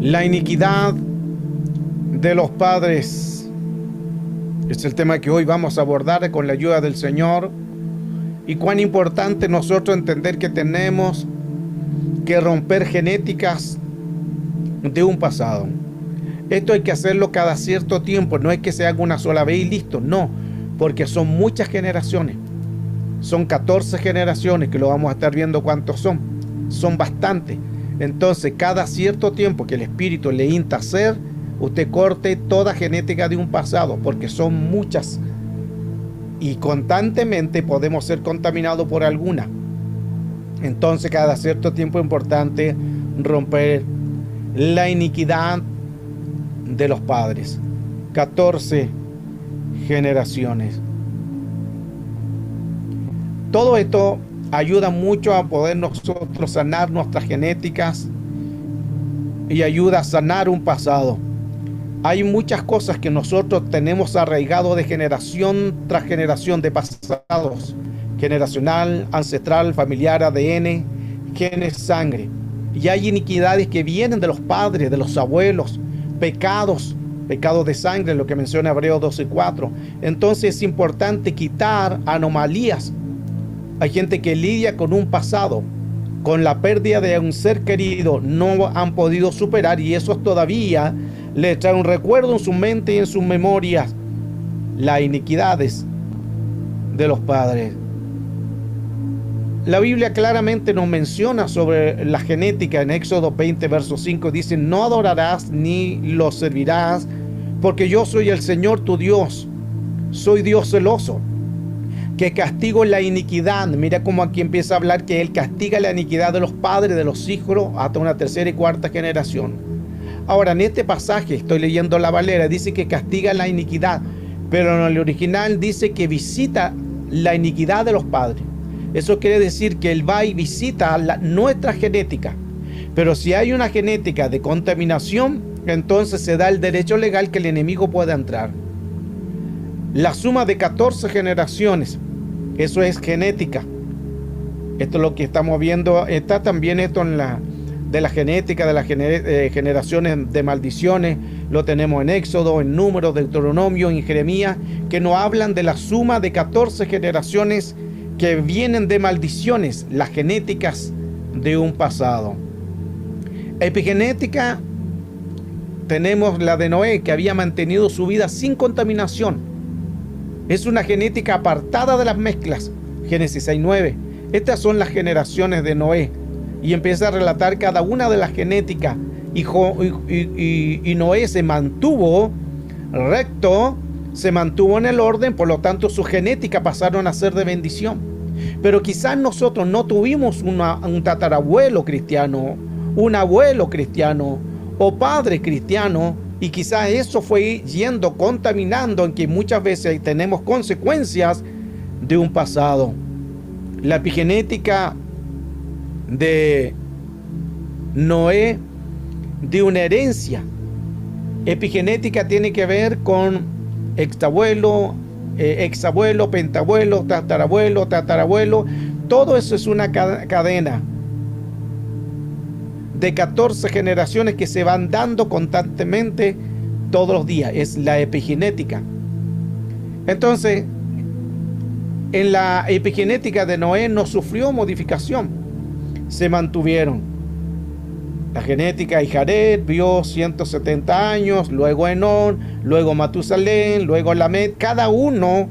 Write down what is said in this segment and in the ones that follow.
La iniquidad de los padres es el tema que hoy vamos a abordar con la ayuda del Señor. Y cuán importante nosotros entender que tenemos que romper genéticas de un pasado. Esto hay que hacerlo cada cierto tiempo, no es que se haga una sola vez y listo, no, porque son muchas generaciones. Son 14 generaciones que lo vamos a estar viendo cuántos son bastantes. Entonces, cada cierto tiempo que el Espíritu le insta a hacer, usted corte toda genética de un pasado, porque son muchas. Y constantemente podemos ser contaminados por alguna. Entonces, cada cierto tiempo es importante romper la iniquidad de los padres. 14 generaciones. Todo esto ayuda mucho a poder nosotros sanar nuestras genéticas y ayuda a sanar un pasado. Hay muchas cosas que nosotros tenemos arraigado de generación tras generación de pasados. Generacional, ancestral, familiar, ADN, genes, sangre. Y hay iniquidades que vienen de los padres, de los abuelos, pecados de sangre, lo que menciona Hebreos 12:4. Entonces es importante quitar anomalías. Hay gente que lidia con un pasado, con la pérdida de un ser querido, no han podido superar, y eso todavía le trae un recuerdo en su mente y en sus memorias, las iniquidades de los padres. La Biblia claramente nos menciona sobre la genética en Éxodo 20, verso 5. Dice: no adorarás ni lo servirás, porque yo soy el Señor tu Dios. Soy Dios celoso, que castigo la iniquidad. Mira cómo aquí empieza a hablar que Él castiga la iniquidad de los padres, de los hijos, hasta una tercera y cuarta generación. Ahora, en este pasaje, estoy leyendo la Valera, dice que castiga la iniquidad, pero en el original dice que visita la iniquidad de los padres. Eso quiere decir que Él va y visita nuestra genética. Pero si hay una genética de contaminación, entonces se da el derecho legal que el enemigo pueda entrar. La suma de 14 generaciones, eso es genética. Esto es lo que estamos viendo. Está también esto en de la genética, de las generaciones de maldiciones. Lo tenemos en Éxodo, en Números, Deuteronomio, en Jeremías, que nos hablan de la suma de 14 generaciones que vienen de maldiciones, las genéticas de un pasado. Epigenética, tenemos la de Noé, que había mantenido su vida sin contaminación. Es una genética apartada de las mezclas. Génesis 6:9. Estas son las generaciones de Noé. Y empieza a relatar cada una de las genéticas. Y Noé se mantuvo recto, se mantuvo en el orden, por lo tanto su genética pasaron a ser de bendición. Pero quizás nosotros no tuvimos un tatarabuelo cristiano, un abuelo cristiano o padre cristiano, y quizás eso fue yendo contaminando, en que muchas veces tenemos consecuencias de un pasado. La epigenética de Noé, de una herencia. Epigenética tiene que ver con exabuelo, pentabuelo, tatarabuelo. Todo eso es una cadena de 14 generaciones que se van dando constantemente todos los días. Es la epigenética. Entonces, en la epigenética de Noé no sufrió modificación, se mantuvieron. La genética de Jared vivió 170 años, luego Enón, luego Matusalén, luego Lamed. Cada uno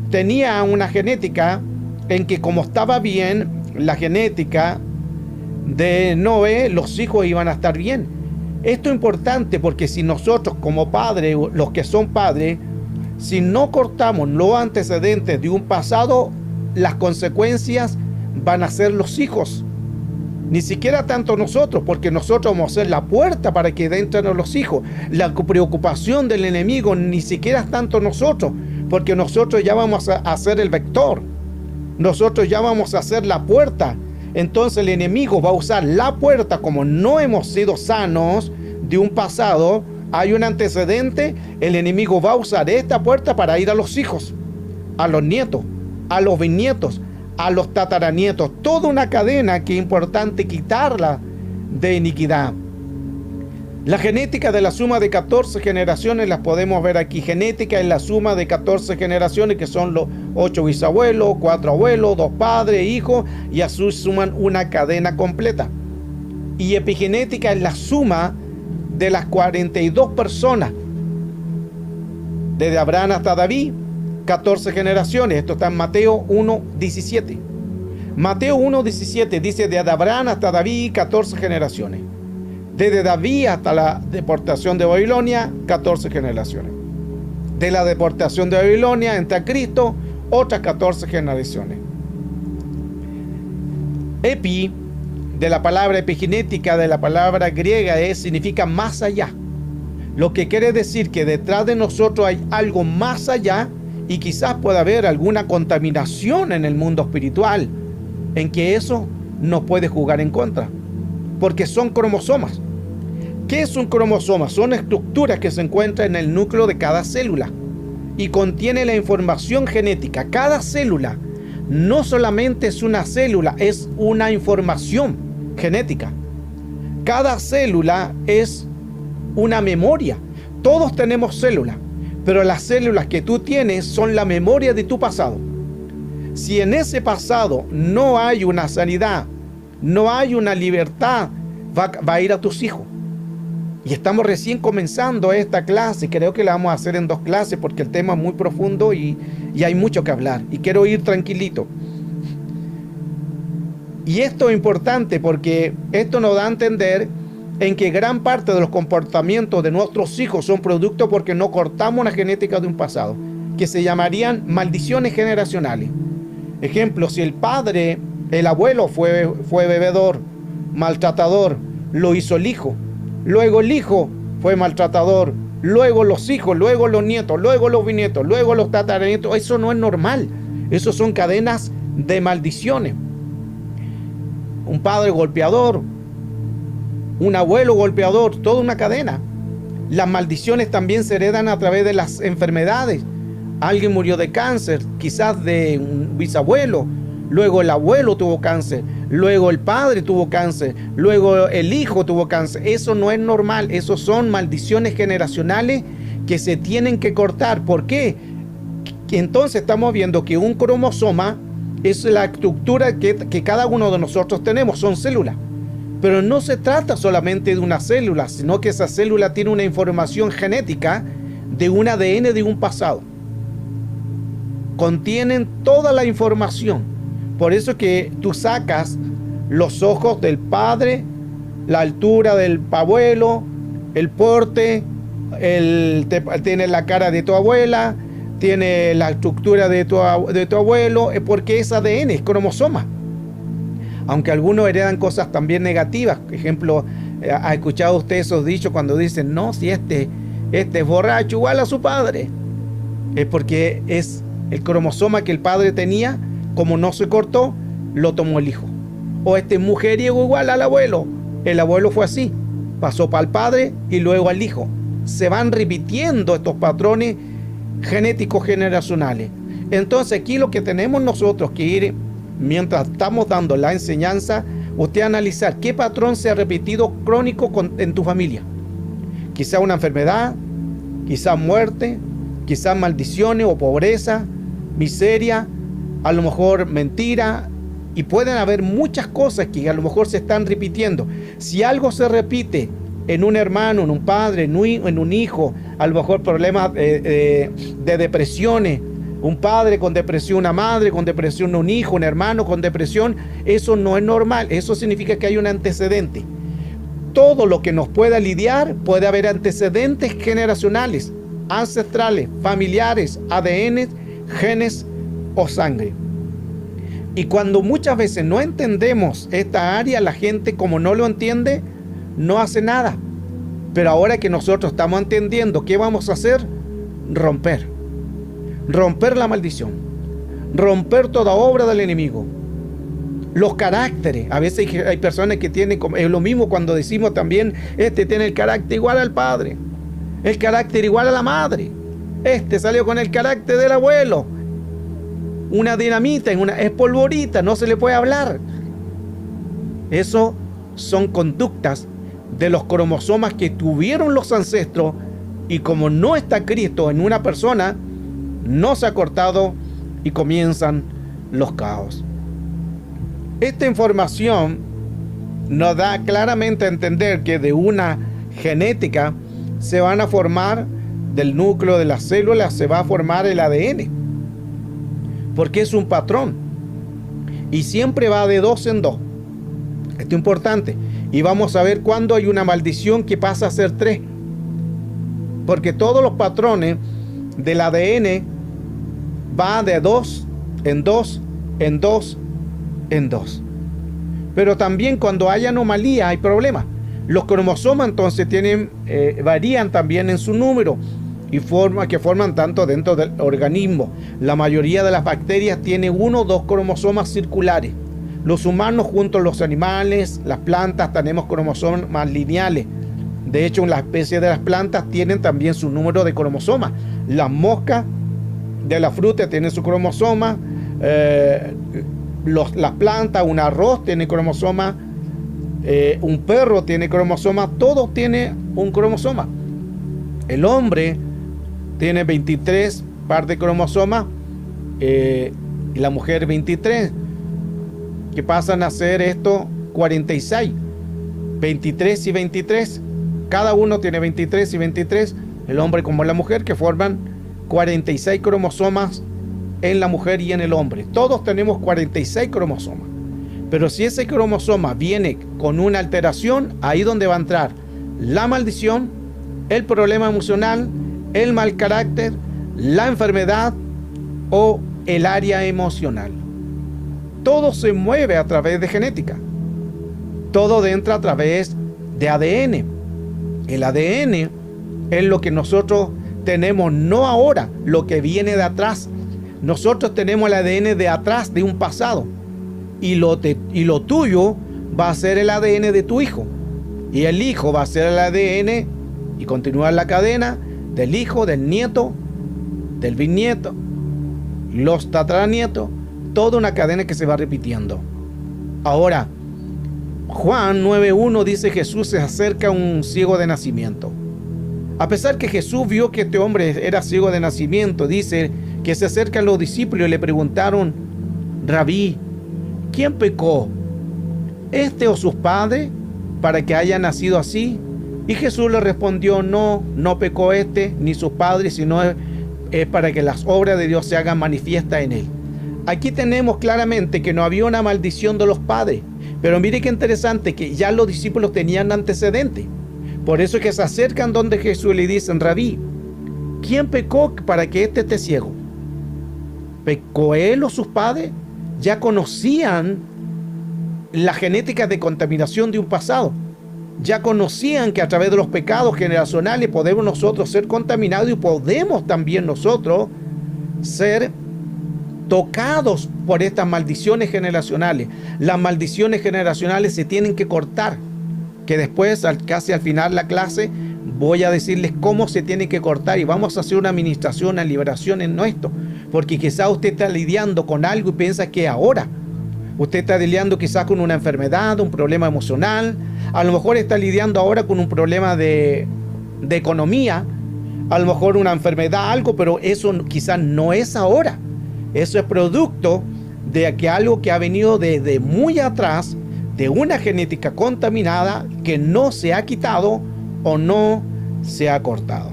tenía una genética en que, como estaba bien la genética de Noé, los hijos iban a estar bien. Esto es importante porque si nosotros como padres, los que son padres, si no cortamos los antecedentes de un pasado, las consecuencias van a ser los hijos. Ni siquiera tanto nosotros, porque nosotros vamos a ser la puerta para que entren los hijos. La preocupación del enemigo ni siquiera es tanto nosotros, porque nosotros ya vamos a ser el vector. Nosotros ya vamos a ser la puerta. Entonces el enemigo va a usar la puerta. Como no hemos sido sanos de un pasado, hay un antecedente, el enemigo va a usar esta puerta para ir a los hijos, a los nietos, a los bisnietos, a los tataranietos. Toda una cadena que es importante quitarla de iniquidad. La genética de la suma de 14 generaciones las podemos ver aquí. Genética es la suma de 14 generaciones, que son los 8 bisabuelos, 4 abuelos, 2 padres, hijos, y así suman una cadena completa. Y epigenética es la suma de las 42 personas, desde Abraham hasta David, 14 generaciones. Esto está en Mateo 1:17. Mateo 1:17 dice: de Abraham hasta David, 14 generaciones. Desde David hasta la deportación de Babilonia, 14 generaciones. De la deportación de Babilonia hasta Cristo, otras 14 generaciones. Epi, de la palabra epigenética, de la palabra griega, significa más allá. Lo que quiere decir que detrás de nosotros hay algo más allá, y quizás pueda haber alguna contaminación en el mundo espiritual, en que eso nos puede jugar en contra, porque son cromosomas. ¿Qué es un cromosoma? Son estructuras que se encuentran en el núcleo de cada célula y contiene la información genética. Cada célula no solamente es una célula, es una información genética. Cada célula es una memoria. Todos tenemos células, pero las células que tú tienes son la memoria de tu pasado. Si en ese pasado no hay una sanidad, no hay una libertad, va a ir a tus hijos. Y estamos recién comenzando esta clase. Creo que la vamos a hacer en 2 clases porque el tema es muy profundo y hay mucho que hablar. Y quiero ir tranquilito. Y esto es importante porque esto nos da a entender en que gran parte de los comportamientos de nuestros hijos son producto porque no cortamos la genética de un pasado, que se llamarían maldiciones generacionales. Ejemplo, si el padre, el abuelo fue bebedor, maltratador, lo hizo el hijo. Luego el hijo fue maltratador, luego los hijos, luego los nietos, luego los bisnietos, luego los tataranietos. Eso no es normal. Eso son cadenas de maldiciones. Un padre golpeador, un abuelo golpeador, toda una cadena. Las maldiciones también se heredan a través de las enfermedades. Alguien murió de cáncer, quizás de un bisabuelo. Luego el abuelo tuvo cáncer, luego el padre tuvo cáncer, luego el hijo tuvo cáncer. Eso no es normal, eso son maldiciones generacionales que se tienen que cortar. ¿Por qué? Entonces estamos viendo que un cromosoma es la estructura que cada uno de nosotros tenemos, son células. Pero no se trata solamente de una célula, sino que esa célula tiene una información genética de un ADN de un pasado. Contienen toda la información. Por eso que tú sacas los ojos del padre, la altura del abuelo, el porte, tiene la cara de tu abuela, tiene la estructura de tu abuelo, porque es ADN, es cromosoma. Aunque algunos heredan cosas también negativas. Por ejemplo, ¿ha escuchado usted esos dichos cuando dicen, no, si este es borracho igual a su padre? Es porque es el cromosoma que el padre tenía. Como no se cortó, lo tomó el hijo. O este mujeriego igual al abuelo. El abuelo fue así. Pasó para el padre y luego al hijo. Se van repitiendo estos patrones genéticos generacionales. Entonces aquí lo que tenemos nosotros que ir, mientras estamos dando la enseñanza, usted analizar qué patrón se ha repetido crónico en tu familia. Quizá una enfermedad, quizá muerte, quizá maldiciones o pobreza, miseria, a lo mejor mentira, y pueden haber muchas cosas que a lo mejor se están repitiendo. Si algo se repite en un hermano, en un padre, en un hijo, a lo mejor problemas de depresiones, un padre con depresión, una madre con depresión, un hijo, un hermano con depresión, eso no es normal. Eso significa que hay un antecedente. Todo lo que nos pueda lidiar, puede haber antecedentes generacionales, ancestrales, familiares, ADN, genes o sangre. Y cuando muchas veces no entendemos esta área, la gente, como no lo entiende, no hace nada. Pero ahora que nosotros estamos entendiendo, ¿qué vamos a hacer? Romper la maldición, romper toda obra del enemigo. Los caracteres, a veces hay personas que tienen, es lo mismo cuando decimos también, tiene el carácter igual al padre, el carácter igual a la madre, salió con el carácter del abuelo. Una dinamita, es polvorita, no se le puede hablar. Eso son conductas de los cromosomas que tuvieron los ancestros, y como no está Cristo en una persona, no se ha cortado y comienzan los caos. Esta información nos da claramente a entender que de una genética se van a formar, del núcleo de las células se va a formar el ADN, porque es un patrón y siempre va de 2 en 2. Esto es importante, y vamos a ver cuándo hay una maldición que pasa a ser 3, porque todos los patrones del ADN va de 2 en 2 en 2 en 2. Pero también cuando hay anomalía hay problemas. Los cromosomas entonces varían también en su número y que forman tanto dentro del organismo. La mayoría de las bacterias tiene 1 o 2 cromosomas circulares. Los humanos, junto a los animales, las plantas, tenemos cromosomas lineales. De hecho, las especies de las plantas tienen también su número de cromosomas. Las moscas de la fruta tienen su cromosoma. Las plantas, un arroz tiene cromosoma. Un perro tiene cromosoma. Todo tiene un cromosoma. El hombre tiene 23 par de cromosomas. Y la mujer 23. Que pasan a ser esto 46. 23 y 23. Cada uno tiene 23 y 23. El hombre como la mujer, que forman 46 cromosomas en la mujer y en el hombre. Todos tenemos 46 cromosomas. Pero si ese cromosoma viene con una alteración, ahí donde va a entrar la maldición, el problema emocional, el mal carácter, la enfermedad o el área emocional. Todo se mueve a través de genética. Todo entra a través de ADN. El ADN es lo que nosotros tenemos, no ahora, lo que viene de atrás. Nosotros tenemos el ADN de atrás, de un pasado. Y lo tuyo va a ser el ADN de tu hijo. Y el hijo va a ser el ADN y continuar la cadena del hijo, del nieto, del bisnieto, los tataranietos. Toda una cadena que se va repitiendo. Ahora, Juan 9:1 dice: Jesús se acerca a un ciego de nacimiento. A pesar que Jesús vio que este hombre era ciego de nacimiento, dice que se acercan los discípulos y le preguntaron: Rabí, ¿quién pecó, este o sus padres, para que haya nacido así? Y Jesús le respondió: no pecó este ni sus padres, sino es para que las obras de Dios se hagan manifiestas en él. Aquí tenemos claramente que no había una maldición de los padres. Pero mire qué interesante, que ya los discípulos tenían antecedentes. Por eso es que se acercan donde Jesús y le dicen: Rabí, ¿quién pecó para que éste esté ciego? ¿Pecó él o sus padres? Ya conocían la genética de contaminación de un pasado. Ya conocían que a través de los pecados generacionales podemos nosotros ser contaminados y podemos también nosotros ser tocados por estas maldiciones generacionales. Las maldiciones generacionales se tienen que cortar, que después casi al final de la clase voy a decirles cómo se tiene que cortar, y vamos a hacer una administración, una liberación en esto, porque quizás usted está lidiando con algo y piensa que ahora usted está lidiando quizás con una enfermedad, un problema emocional, a lo mejor está lidiando ahora con un problema de economía, a lo mejor una enfermedad, algo, pero eso quizás no es ahora. Eso es producto de que algo que ha venido desde muy atrás, de una genética contaminada que no se ha quitado o no se ha cortado.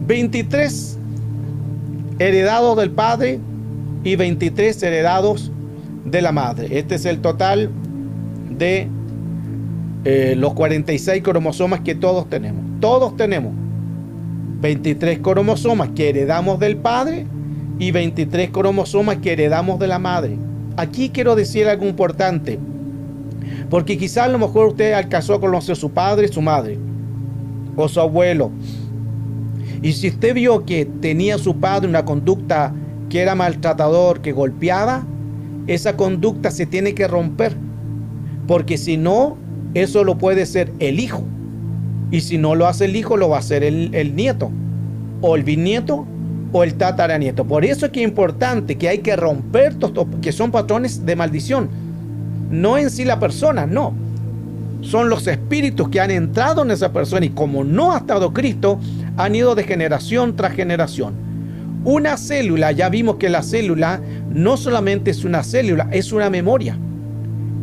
23 heredados del padre y 23 heredados de la madre. Este es el total de los 46 cromosomas que todos tenemos. Todos tenemos 23 cromosomas que heredamos del padre y 23 cromosomas que heredamos de la madre. Aquí quiero decir algo importante, porque quizás a lo mejor usted alcanzó a conocer a su padre, su madre o su abuelo, y si usted vio que tenía su padre una conducta que era maltratador, que golpeaba, esa conducta se tiene que romper, porque si no, eso lo puede ser el hijo. Y si no lo hace el hijo, lo va a hacer el nieto, o el bisnieto, o el tataranieto. Por eso es que es importante que hay que romper, que son patrones de maldición. No en sí la persona, no. son los espíritus que han entrado en esa persona y como no ha estado Cristo, han ido de generación tras generación. Una célula, ya vimos que la célula no solamente es una célula, es una memoria.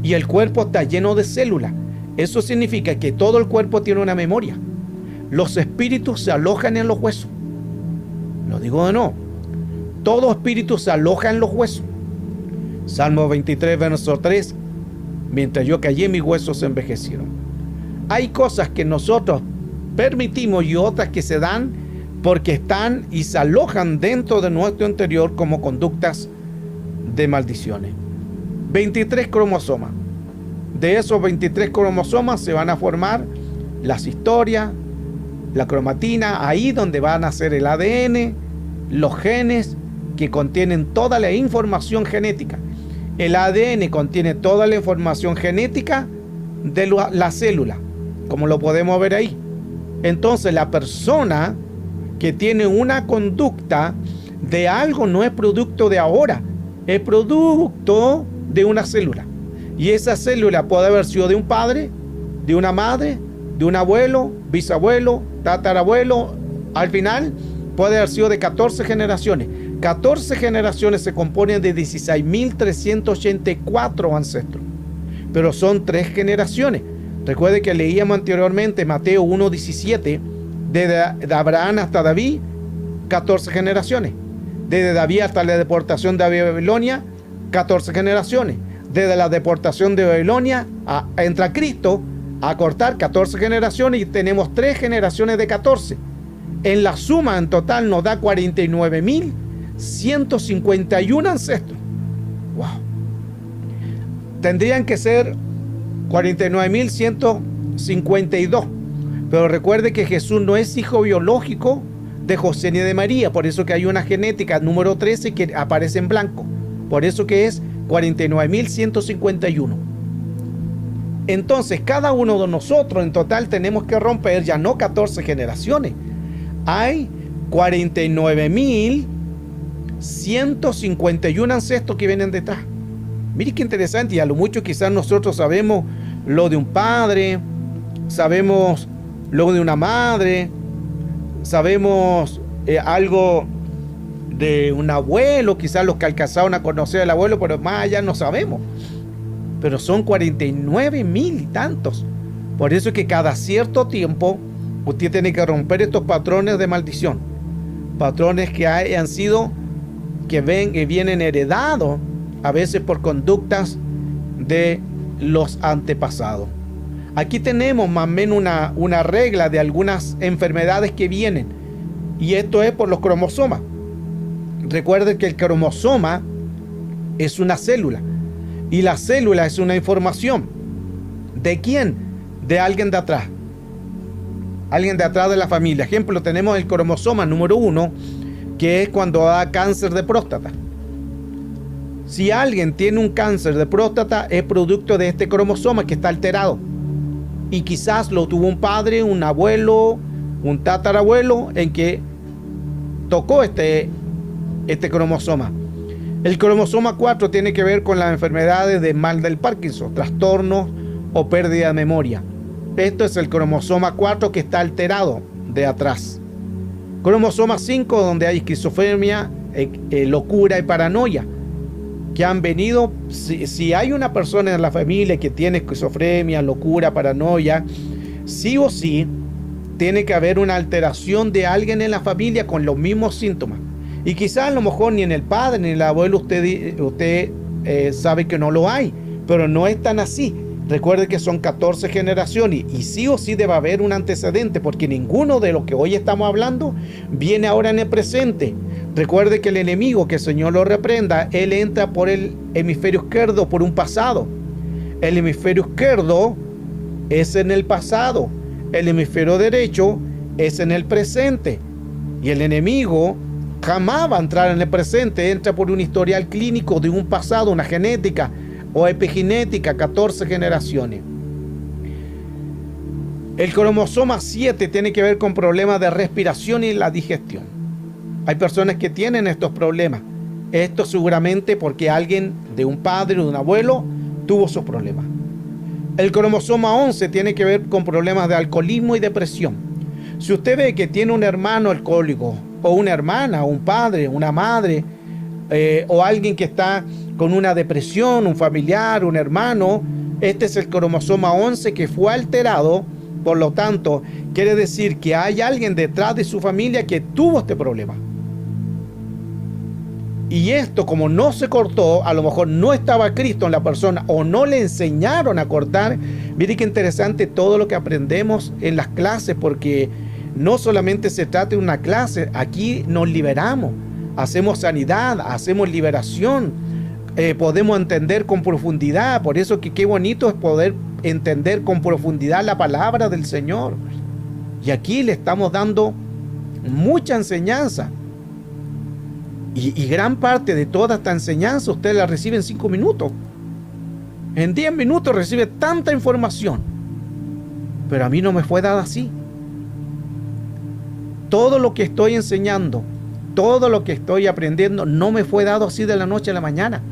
Y el cuerpo está lleno de células. Eso significa que todo el cuerpo tiene una memoria. Los espíritus se alojan en los huesos. Lo digo de nuevo. Todo espíritu se aloja en los huesos. Salmo 23, verso 3. Mientras yo callé, mis huesos se envejecieron. Hay cosas que nosotros permitimos y otras que se dan porque están y se alojan dentro de nuestro interior como conductas de maldiciones. 23 cromosomas. De esos 23 cromosomas se van a formar las historias, la cromatina, ahí donde van a ser el ADN, los genes que contienen toda la información genética. El ADN contiene toda la información genética de la célula, como lo podemos ver ahí. Entonces, la persona que tiene una conducta de algo no es producto de ahora, es producto de una célula. Y esa célula puede haber sido de un padre, de una madre, de un abuelo, bisabuelo, tatarabuelo. Al final puede haber sido de 14 generaciones. 14 generaciones se componen de 16.384 ancestros. Pero son 3 generaciones. Recuerde que leíamos anteriormente Mateo 1:17. De Abraham hasta David, 14 generaciones. Desde David hasta la deportación de Babilonia, 14 generaciones. Desde la deportación de Babilonia entra Cristo a cortar 14 generaciones y tenemos 3 generaciones de 14. En la suma en total nos da 49.151 ancestros. ¡Wow! Tendrían que ser 49.152. Pero recuerde que Jesús no es hijo biológico de José ni de María. Por eso que hay una genética número 13 que aparece en blanco. Por eso que es 49.151. Entonces, cada uno de nosotros en total tenemos que romper ya no 14 generaciones. Hay 49.151 ancestros que vienen detrás. Mire qué interesante. Y a lo mucho quizás nosotros sabemos lo de un padre, sabemos lo de una madre, sabemos algo de un abuelo, quizás los que alcanzaron a conocer al abuelo, pero más allá no sabemos. Pero son 49.000 y tantos. Por eso es que cada cierto tiempo usted tiene que romper estos patrones de maldición. Patrones que han sido, que vienen heredados a veces por conductas de los antepasados. Aquí tenemos más o menos una regla de algunas enfermedades que vienen. Y esto es por los cromosomas. Recuerden que el cromosoma es una célula. Y la célula es una información. ¿De quién? De alguien de atrás. Alguien de atrás de la familia. Ejemplo, tenemos el cromosoma número 1, que es cuando da cáncer de próstata. Si alguien tiene un cáncer de próstata, es producto de este cromosoma que está alterado. Y quizás lo tuvo un padre, un abuelo, un tatarabuelo, en que tocó este cromosoma. El cromosoma 4 tiene que ver con las enfermedades de mal del Parkinson, trastornos o pérdida de memoria. Esto es el cromosoma 4 que está alterado de atrás. Cromosoma 5, donde hay esquizofrenia, locura y paranoia, que han venido, si hay una persona en la familia que tiene esquizofrenia, locura, paranoia, sí o sí tiene que haber una alteración de alguien en la familia con los mismos síntomas. Y quizás a lo mejor ni en el padre ni en el abuelo usted sabe que no lo hay, pero no es tan así. Recuerde que son 14 generaciones y sí o sí debe haber un antecedente, porque ninguno de los que hoy estamos hablando viene ahora en el presente. Recuerde que el enemigo, que el Señor lo reprenda, él entra por el hemisferio izquierdo, por un pasado. El hemisferio izquierdo es en el pasado, el hemisferio derecho es en el presente. Y el enemigo jamás va a entrar en el presente, entra por un historial clínico de un pasado, una genética o epigenética, 14 generaciones. El cromosoma 7 tiene que ver con problemas de respiración y la digestión. Hay personas que tienen estos problemas. Esto seguramente porque alguien de un padre o de un abuelo tuvo esos problemas. El cromosoma 11 tiene que ver con problemas de alcoholismo y depresión. Si usted ve que tiene un hermano alcohólico, o una hermana, o un padre, una madre, o alguien que está con una depresión, un familiar, un hermano, este es el cromosoma 11 que fue alterado. Por lo tanto, quiere decir que hay alguien detrás de su familia que tuvo este problema. Y esto, como no se cortó, a lo mejor no estaba Cristo en la persona o no le enseñaron a cortar. Mire qué interesante todo lo que aprendemos en las clases, porque no solamente se trata de una clase, aquí nos liberamos, hacemos sanidad, hacemos liberación, podemos entender con profundidad. Por eso que qué bonito es poder entender con profundidad la palabra del Señor. Y aquí le estamos dando mucha enseñanza. Y gran parte de toda esta enseñanza usted la recibe en 5 minutos. En 10 minutos recibe tanta información. Pero a mí no me fue dada así. Todo lo que estoy enseñando, todo lo que estoy aprendiendo, no me fue dado así de la noche a la mañana.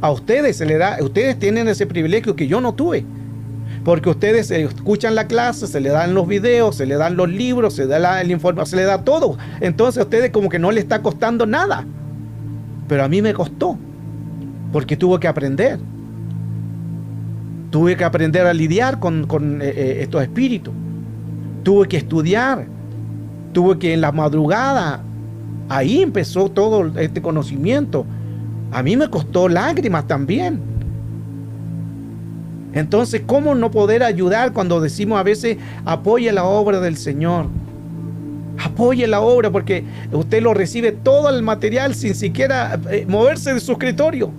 A ustedes se les da, ustedes tienen ese privilegio que yo no tuve. Porque ustedes escuchan la clase, se le dan los videos, se le dan los libros, se le da el informe, se le da todo. Entonces a ustedes como que no le está costando nada. Pero a mí me costó, porque tuve que aprender. Tuve que aprender a lidiar con estos espíritus. Tuve que estudiar. Tuve que en la madrugada, ahí empezó todo este conocimiento. A mí me costó lágrimas también. Entonces, ¿cómo no poder ayudar cuando decimos a veces apoye la obra del Señor? Apoye la obra, porque usted lo recibe todo el material sin siquiera moverse de su escritorio.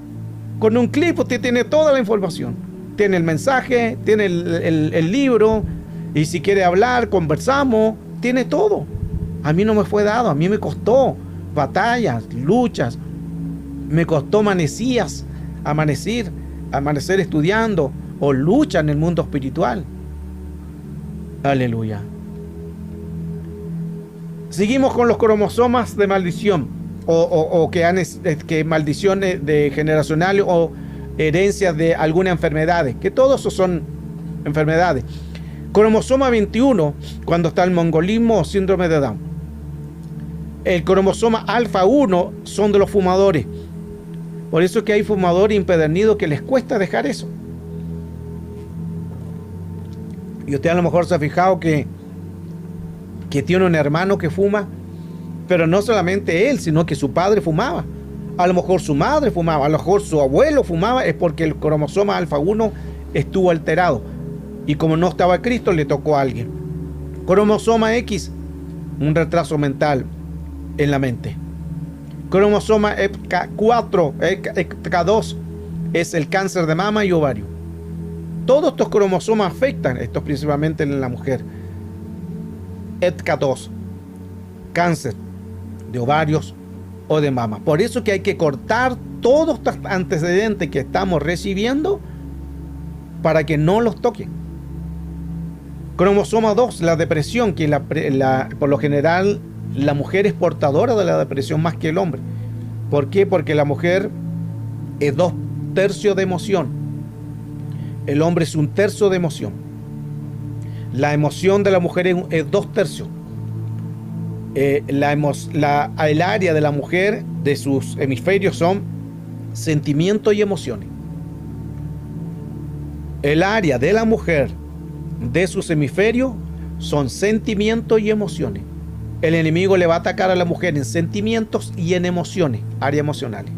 Con un clip usted tiene toda la información. Tiene el mensaje, tiene el libro, y si quiere hablar, conversamos, tiene todo. A mí no me fue dado, a mí me costó batallas, luchas, me costó amanecer estudiando, o lucha en el mundo espiritual. Aleluya. Seguimos con los cromosomas de maldición, que maldiciones de generacionales o herencias de alguna enfermedad, que todos esos son enfermedades. Cromosoma 21, cuando está el mongolismo o síndrome de Down. El cromosoma alfa 1 son de los fumadores. Por eso es que hay fumadores impedernidos que les cuesta dejar eso. Y usted a lo mejor se ha fijado que tiene un hermano que fuma, pero no solamente él, sino que su padre fumaba. A lo mejor su madre fumaba, a lo mejor su abuelo fumaba, es porque el cromosoma alfa 1 estuvo alterado. Y como no estaba Cristo, le tocó a alguien. Cromosoma X, un retraso mental en la mente. Cromosoma K4, K2, es el cáncer de mama y ovario. Todos estos cromosomas afectan, estos principalmente en la mujer. ETK2, cáncer de ovarios o de mama. Por eso que hay que cortar todos estos antecedentes que estamos recibiendo para que no los toquen. Cromosoma 2, la depresión, que por lo general la mujer es portadora de la depresión más que el hombre. ¿Por qué? Porque la mujer es 2/3 de emoción. El hombre es 1/3 de emoción. La emoción de la mujer es 2/3. El área de la mujer, de sus hemisferios, son sentimientos y emociones. El área de la mujer, de sus hemisferios, son sentimientos y emociones. El enemigo le va a atacar a la mujer en sentimientos y en emociones, áreas emocionales.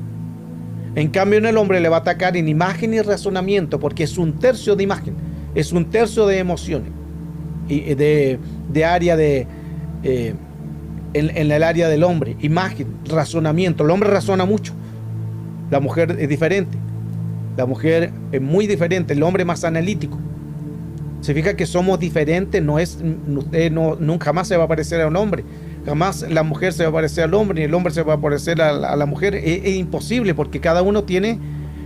En cambio, en el hombre le va a atacar en imagen y razonamiento, porque es 1/3 de imagen, es 1/3 de emociones, y de área en el área del hombre, imagen, razonamiento. El hombre razona mucho, la mujer es diferente, la mujer es muy diferente, el hombre es más analítico. Se fija que somos diferentes, nunca jamás se va a parecer a un hombre. Jamás la mujer se va a parecer al hombre, ni el hombre se va a parecer a la mujer. Es imposible, porque cada uno tiene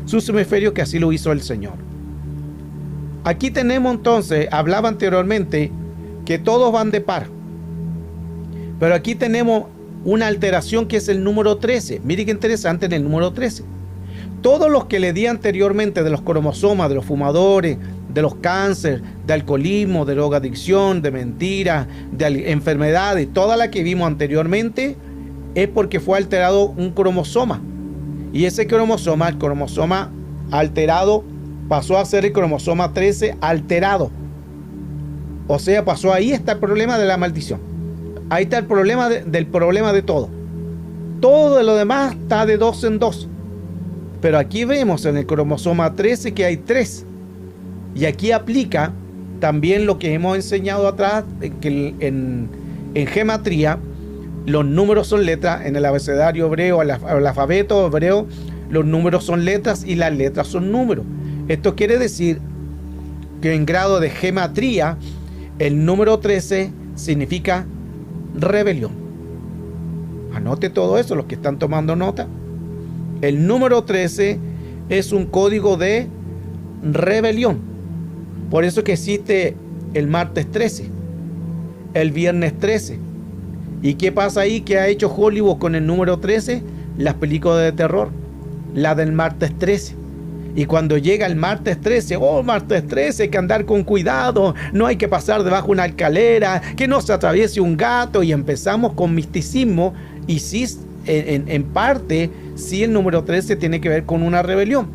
sus hemisferios, que así lo hizo el Señor. Aquí tenemos entonces, hablaba anteriormente, que todos van de par. Pero aquí tenemos una alteración que es el número 13. Mire qué interesante en el número 13. Todos los que le di anteriormente de los cromosomas, de los fumadores, de los cánceres, de alcoholismo, de drogadicción, de mentiras, de enfermedades, toda la que vimos anteriormente, es porque fue alterado un cromosoma. Y ese cromosoma, el cromosoma alterado, pasó a ser el cromosoma 13 alterado. O sea, pasó, ahí está el problema de la maldición. Ahí está el problema del problema de todo. Todo lo demás está de 2 en 2. Pero aquí vemos en el cromosoma 13 que hay 3. Y aquí aplica también lo que hemos enseñado atrás, que en gematría los números son letras. En el abecedario hebreo, el alfabeto hebreo, los números son letras y las letras son números. Esto quiere decir que en grado de gematría, el número 13 significa rebelión. Anote todo eso, los que están tomando nota. El número 13 es un código de rebelión. Por eso que existe el martes 13, el viernes 13. ¿Y qué pasa ahí? ¿Qué ha hecho Hollywood con el número 13? Las películas de terror, la del martes 13. Y cuando llega el martes 13, oh, martes 13, hay que andar con cuidado, no hay que pasar debajo de una escalera, que no se atraviese un gato, y empezamos con misticismo. Y sí, en parte, sí, el número 13 tiene que ver con una rebelión.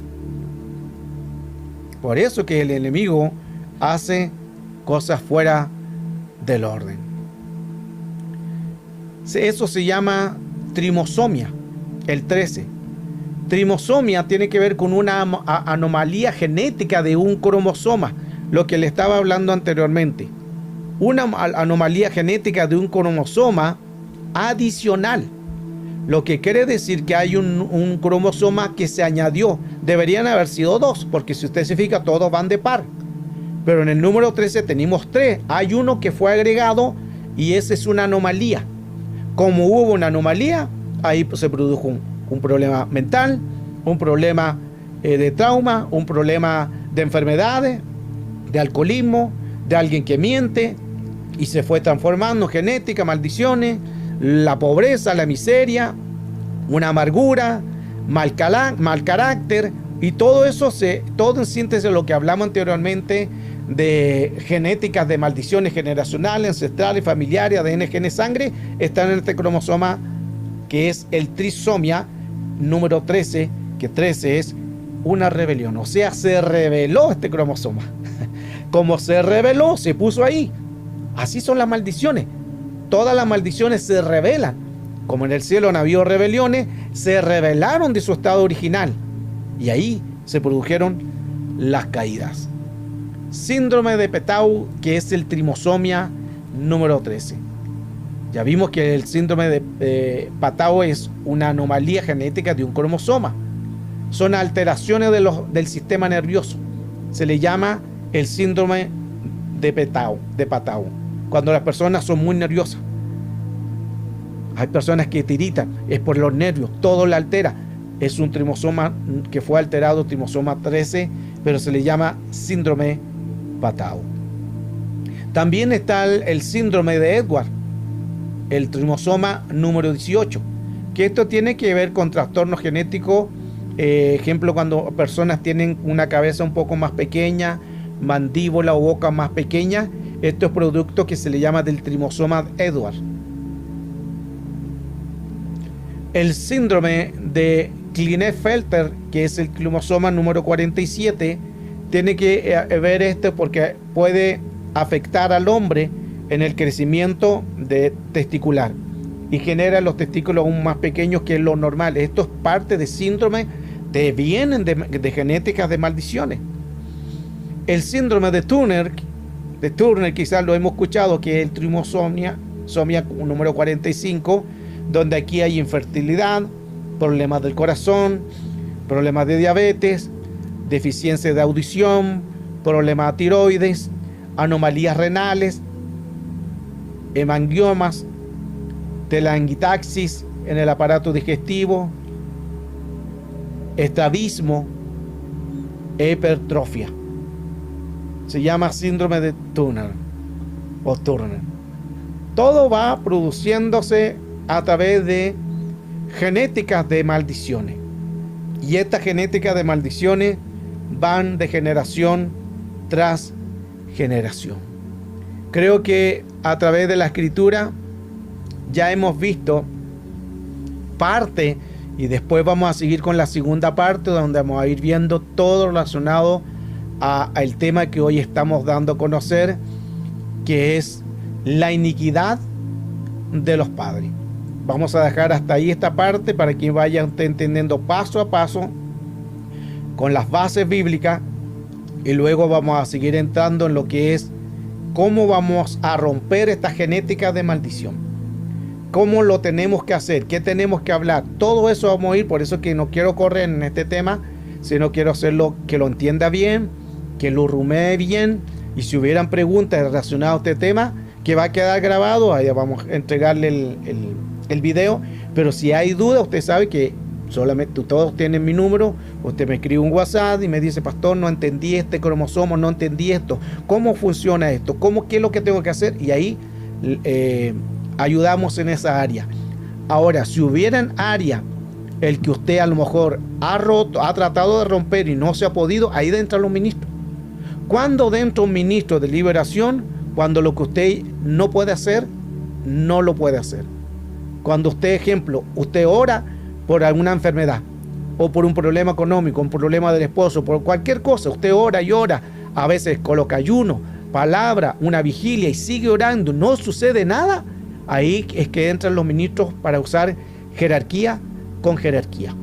Por eso que el enemigo hace cosas fuera del orden. Eso se llama trimosomia, el 13. Trimosomia tiene que ver con una anomalía genética de un cromosoma, lo que le estaba hablando anteriormente. Una anomalía genética de un cromosoma adicional, lo que quiere decir que hay un cromosoma que se añadió. Deberían haber sido 2, porque si usted se fija, todos van de par. Pero en el número 13 tenemos 3. Hay uno que fue agregado y esa es una anomalía. Como hubo una anomalía, ahí se produjo un problema mental, un problema de trauma, un problema de enfermedades, de alcoholismo, de alguien que miente, y se fue transformando genética, maldiciones, la pobreza, la miseria, una amargura, mal carácter, y todo eso, todo en síntesis lo que hablamos anteriormente de genéticas, de maldiciones generacionales, ancestrales, familiares, ADN, genes, sangre, están en este cromosoma que es el trisomia número 13, que 13 es una rebelión. O sea, se rebeló este cromosoma. Como se rebeló, se puso ahí. Así son las maldiciones. Todas las maldiciones se rebelan. Como en el cielo han habido rebeliones, se rebelaron de su estado original. Y ahí se produjeron las caídas. Síndrome de Petau, que es el trimosomia número 13. Ya vimos que el síndrome de Petau es una anomalía genética de un cromosoma. Son alteraciones del sistema nervioso. Se le llama el síndrome de Petau, cuando las personas son muy nerviosas. Hay personas que tiritan, es por los nervios, todo la altera. Es un trimosoma que fue alterado, trimosoma 13, pero se le llama síndrome Petau. También está el síndrome de Edwards, el trimosoma número 18, que esto tiene que ver con trastornos genéticos, ejemplo, cuando personas tienen una cabeza un poco más pequeña, mandíbula o boca más pequeña, esto es producto que se le llama del trimosoma Edwards. El síndrome de Klinefelter, que es el cromosoma número 47, tiene que ver esto porque puede afectar al hombre en el crecimiento testicular y genera los testículos aún más pequeños que lo normal. Esto es parte de síndrome vienen de genéticas de maldiciones. El síndrome de Turner quizás lo hemos escuchado, que es el trimosomia número 45, donde aquí hay infertilidad, problemas del corazón, problemas de diabetes, deficiencia de audición, problemas de tiroides, anomalías renales, hemangiomas, telangiectasis en el aparato digestivo, estrabismo, hipertrofia. Se llama síndrome de Turner o Turner. Todo va produciéndose a través de genéticas de maldiciones. Y esta genética de maldiciones van de generación tras generación. Creo que a través de la escritura ya hemos visto parte, y después vamos a seguir con la segunda parte, donde vamos a ir viendo todo relacionado al tema que hoy estamos dando a conocer, que es la iniquidad de los padres. Vamos a dejar hasta ahí esta parte para que vayan entendiendo paso a paso con las bases bíblicas, y luego vamos a seguir entrando en lo que es cómo vamos a romper esta genética de maldición, cómo lo tenemos que hacer, qué tenemos que hablar. Todo eso vamos a ir, por eso que no quiero correr en este tema, sino quiero hacerlo que lo entienda bien, que lo rumee bien, y si hubieran preguntas relacionadas a este tema, que va a quedar grabado, ahí vamos a entregarle el video, pero si hay duda, usted sabe que solamente todos tienen mi número, usted me escribe un WhatsApp y me dice: pastor, no entendí este cromosoma, no entendí esto, ¿cómo funciona esto? ¿Qué es lo que tengo que hacer? Y ahí ayudamos en esa área. Ahora, si hubieran área el que usted a lo mejor ha tratado de romper y no se ha podido, ahí entran los ministros. ¿Cuándo entra un ministro de liberación? Cuando lo que usted no puede hacer, no lo puede hacer. Cuando usted, ejemplo, usted ora por alguna enfermedad, o por un problema económico, un problema del esposo, por cualquier cosa, usted ora y ora, a veces coloca ayuno, palabra, una vigilia, y sigue orando, no sucede nada. Ahí es que entran los ministros para usar jerarquía con jerarquía,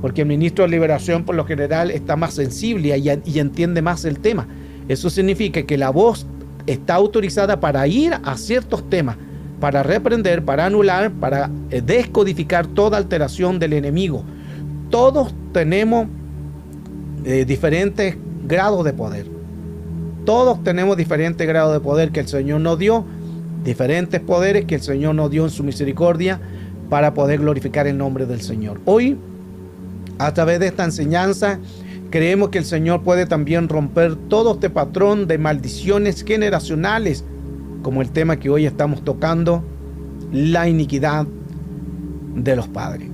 porque el ministro de liberación por lo general está más sensible y entiende más el tema. Eso significa que la voz está autorizada para ir a ciertos temas, para reprender, para anular, para descodificar toda alteración del enemigo. Todos tenemos diferentes grados de poder. Todos tenemos diferentes grados de poder que el Señor nos dio, diferentes poderes que el Señor nos dio en su misericordia para poder glorificar el nombre del Señor. Hoy, a través de esta enseñanza, creemos que el Señor puede también romper todo este patrón de maldiciones generacionales, como el tema que hoy estamos tocando, la iniquidad de los padres.